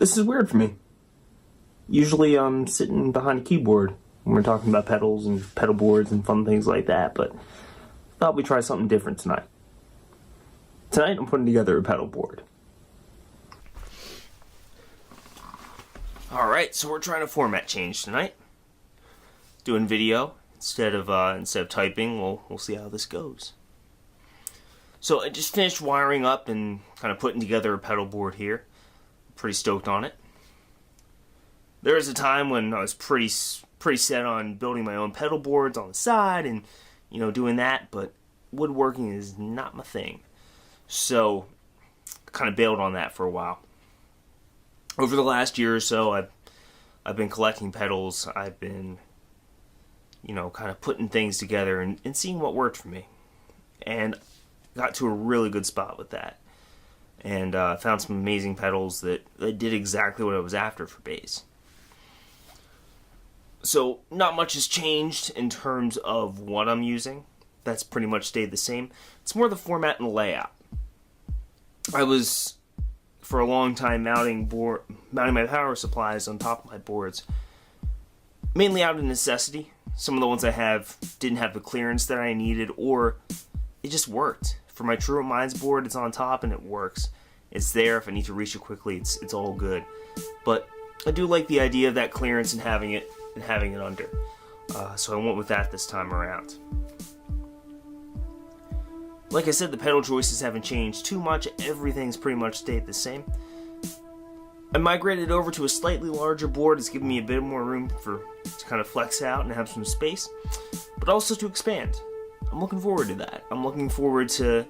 This is weird for me. Usually I'm sitting behind a keyboard when we're talking about pedals and pedal boards and fun things like that, but thought we'd try something different tonight. Tonight I'm putting together a pedal board. Alright, so we're trying a format change tonight. Doing video instead of typing. We'll see how this goes. So I just finished wiring up and kind of putting together a pedal board here. Pretty stoked on it. There was a time when I was pretty set on building my own pedal boards on the side and, doing that, but woodworking is not my thing. So I kind of bailed on that for a while. Over the last year or so, I've been collecting pedals. I've been, kind of putting things together and seeing what worked for me. And got to a really good spot with that. And found some amazing pedals that did exactly what I was after for bass. So not much has changed in terms of what I'm using. That's pretty much stayed the same. It's more the format and the layout. I was, for a long time, mounting my power supplies on top of my boards, mainly out of necessity. Some of the ones I have didn't have the clearance that I needed, or it just worked. For my True Minds board, it's on top and it works. It's there. If I need to reach it quickly, it's all good. But I do like the idea of that clearance and having it under. So I went with that this time around. Like I said, the pedal choices haven't changed too much. Everything's pretty much stayed the same. I migrated over to a slightly larger board. It's given me a bit more room to kind of flex out and have some space, but also to expand. I'm looking forward to that. I'm looking forward to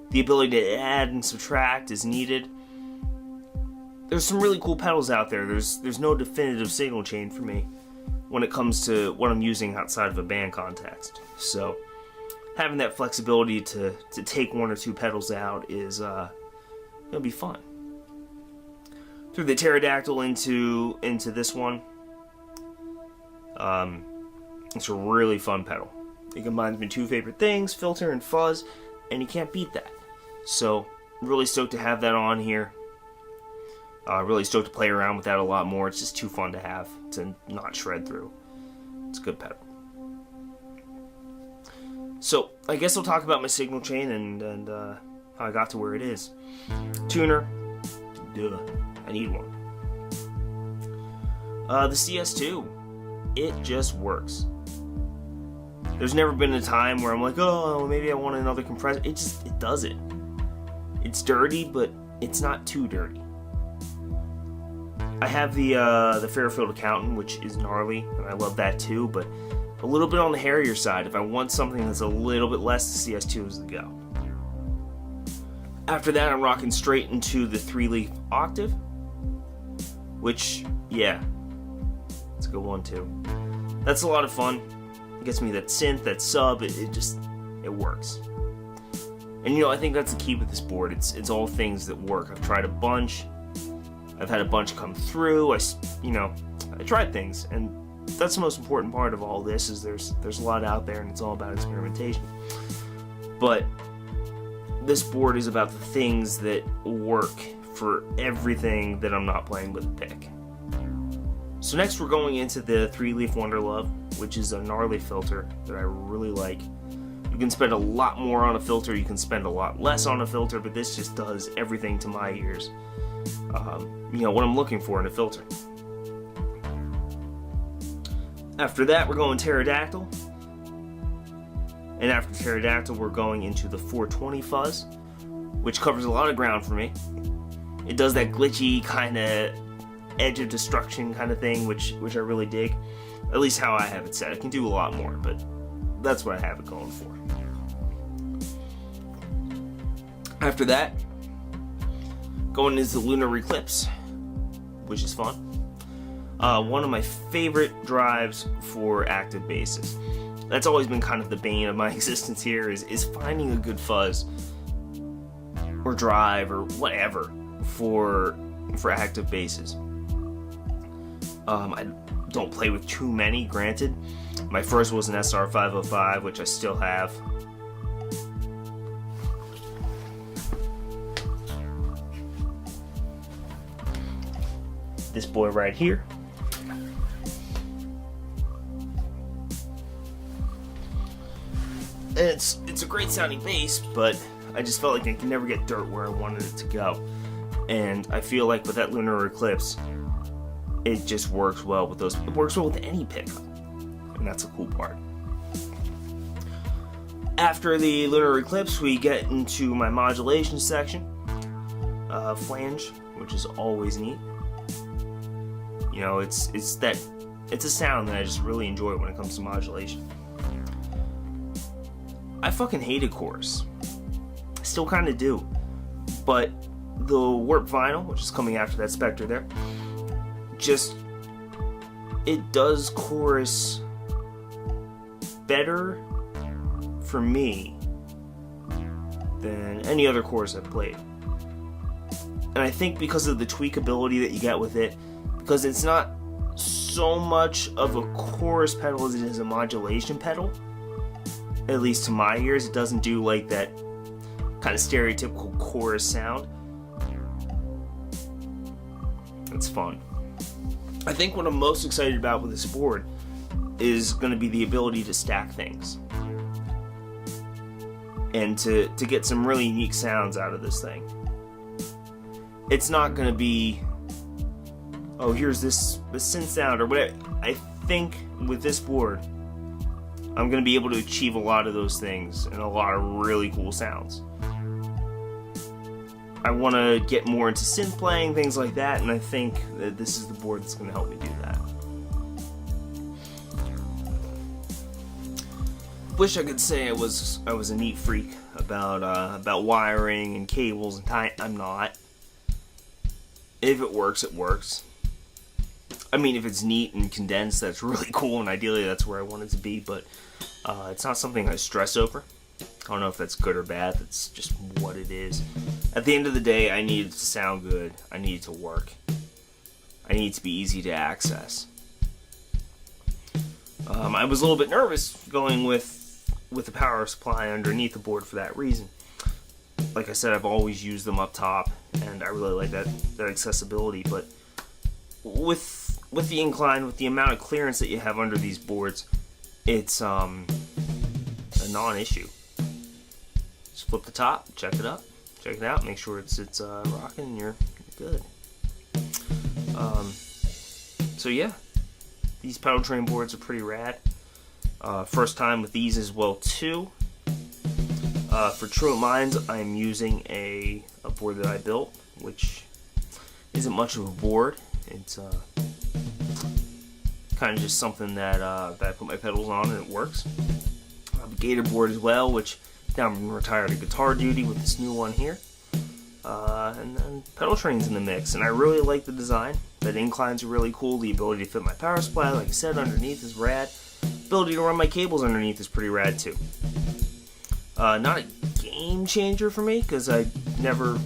the ability to add and subtract as needed. There's some really cool pedals out there. There's no definitive signal chain for me when it comes to what I'm using outside of a band context. So having that flexibility to take one or two pedals out is gonna be fun. Threw the pterodactyl into this one. It's a really fun pedal. It combines my two favorite things, filter and fuzz, and you can't beat that. So, really stoked to have that on here. Really stoked to play around with that a lot more. It's just too fun to have to not shred through. It's a good pedal. So, I guess I'll talk about my signal chain and how I got to where it is. Tuner, duh, I need one. The CS2, it just works. There's never been a time where I'm like, oh, maybe I want another compressor. It does it. It's dirty, but it's not too dirty. I have the Fairfield Accountant, which is gnarly, and I love that too, but a little bit on the hairier side. If I want something that's a little bit less, the CS2 is the go. After that, I'm rocking straight into the 3-leaf octave, which, yeah, it's a good one too. That's a lot of fun. Gets me that synth, that sub, it works. And I think that's the key with this board. It's all things that work. I've tried a bunch. I've had a bunch come through. I tried things, and that's the most important part of all this. Is there's a lot out there, and it's all about experimentation. But this board is about the things that work for everything that I'm not playing with a pick. So next we're going into the 3-leaf Wonder Love, which is a gnarly filter that I really like. You can spend a lot more on a filter, you can spend a lot less on a filter, but this just does everything to my ears. What I'm looking for in a filter. After that, we're going pterodactyl. And after pterodactyl, we're going into the 420 fuzz, which covers a lot of ground for me. It does that glitchy kind of edge of destruction kind of thing, which I really dig. At least how I have it set. I can do a lot more, but that's what I have it going for. After that, going into the lunar eclipse, which is fun. One of my favorite drives for active basses. That's always been kind of the bane of my existence here, is finding a good fuzz or drive or whatever for active basses. I don't play with too many, granted. My first was an SR505, which I still have. this boy right here. And it's a great sounding bass, but I just felt like I could never get dirt where I wanted it to go. And I feel like with that Lunar Eclipse, it just works well with those. It works well with any pickup, and that's a cool part. After the Lunar Eclipse, we get into my modulation section. Flange, which is always neat. You know, it's a sound that I just really enjoy when it comes to modulation. I fucking hated chorus. I still kind of do. But the Warp Vinyl, which is coming after that Spectre there, it does chorus better for me than any other chorus I've played. And I think because of the tweakability that you get with it, because it's not so much of a chorus pedal as it is a modulation pedal, at least to my ears, it doesn't do like that kind of stereotypical chorus sound. It's fun. I think what I'm most excited about with this board is going to be the ability to stack things and to get some really unique sounds out of this thing. It's not going to be, oh, here's this synth sound or whatever. I think with this board, I'm going to be able to achieve a lot of those things and a lot of really cool sounds. I want to get more into synth playing, things like that, and I think that this is the board that's going to help me do that. Wish I could say I was a neat freak about wiring and cables and time. I'm not. If it works, it works. I mean, if it's neat and condensed, that's really cool, and ideally that's where I want it to be, but it's not something I stress over. I don't know if that's good or bad, that's just what it is. At the end of the day, I need it to sound good, I need it to work, I need it to be easy to access. I was a little bit nervous going with the power supply underneath the board for that reason. Like I said, I've always used them up top, and I really like that accessibility, but with the incline, with the amount of clearance that you have under these boards, it's a non-issue. Just flip the top, check it out, make sure it's rocking, and you're good. So yeah, these pedal train boards are pretty rad. First time with these as well too. For Truant Minds, I'm using a board that I built, which isn't much of a board. It's kind of just something that I put my pedals on and it works. I have a Gator board as well, which now I'm retired to guitar duty with this new one here. And then pedal trains in the mix, and I really like the design. That inclines are really cool. The ability to fit my power supply, like I said, underneath is rad. Ability to run my cables underneath is pretty rad too. Not a game changer for me, because I never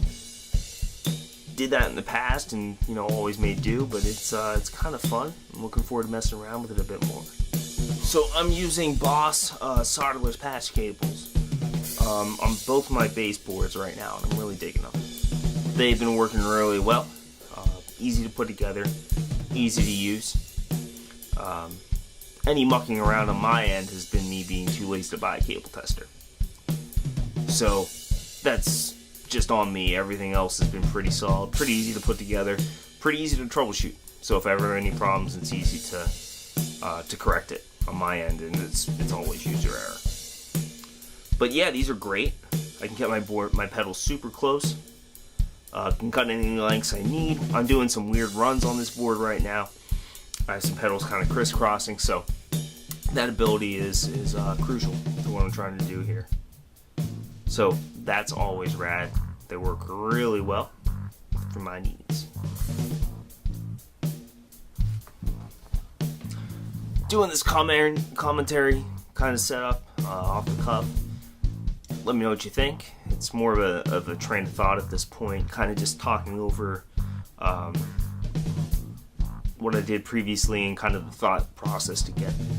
did that in the past and, you know, always made do, but it's kind of fun. I'm looking forward to messing around with it a bit more. So I'm using Boss solderless patch cables on both my bass boards right now, and I'm really digging them. They've been working really well. Easy to put together, easy to use. Any mucking around on my end has been me being too lazy to buy a cable tester. So that's just on me. Everything else has been pretty solid, pretty easy to put together, pretty easy to troubleshoot. So if ever any problems, it's easy to correct it on my end, and it's always user error. But yeah, these are great. I can get my pedals super close. Can cut any lengths I need. I'm doing some weird runs on this board right now. I have some pedals kind of crisscrossing, so that ability is crucial to what I'm trying to do here. So that's always rad. They work really well for my needs. Doing this commentary kind of setup off the cuff. Let me know what you think. It's more of a train of thought at this point, kind of just talking over what I did previously and kind of the thought process to get there.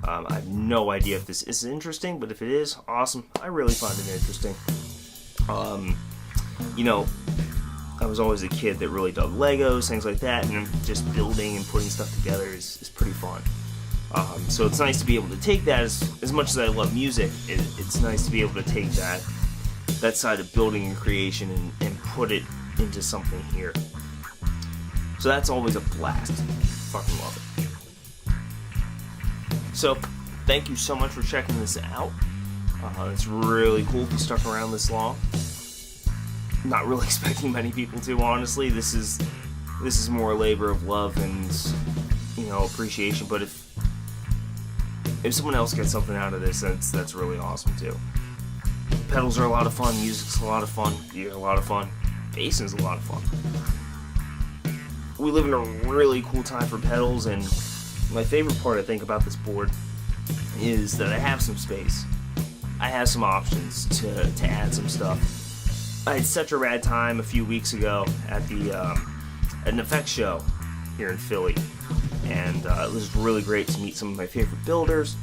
I have no idea if this is interesting, but if it is, awesome. I really find it interesting. I was always a kid that really dug Legos, things like that, and just building and putting stuff together is pretty fun. So it's nice to be able to take that, as much as I love music, it's nice to be able to take that side of building and creation and put it into something here. So that's always a blast. Fucking love it. So thank you so much for checking this out. It's really cool if you stuck around this long. Not really expecting many people to, honestly. This is more a labor of love and appreciation. But if someone else gets something out of this, that's really awesome too. Pedals are a lot of fun. Music's a lot of fun. Gear a lot of fun. Bassing's a lot of fun. We live in a really cool time for pedals, and my favorite part I think about this board is that I have some space. I have some options to add some stuff. I had such a rad time a few weeks ago at an effects show here in Philly, and it was really great to meet some of my favorite builders,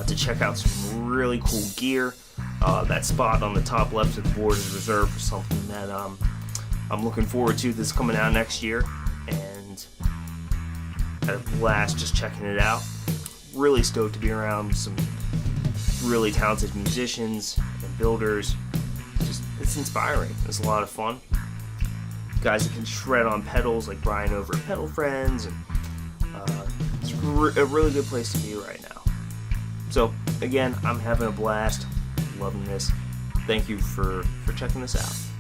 to check out some really cool gear. That spot on the top left of the board is reserved for something that I'm looking forward to that's coming out next year, and I had a blast just checking it out. Really stoked to be around some really talented musicians and builders. It's inspiring. It's a lot of fun. Guys that can shred on pedals like Brian over at Pedal Friends, and it's a really good place to be right now. So again, I'm having a blast, loving this. Thank you for checking this out.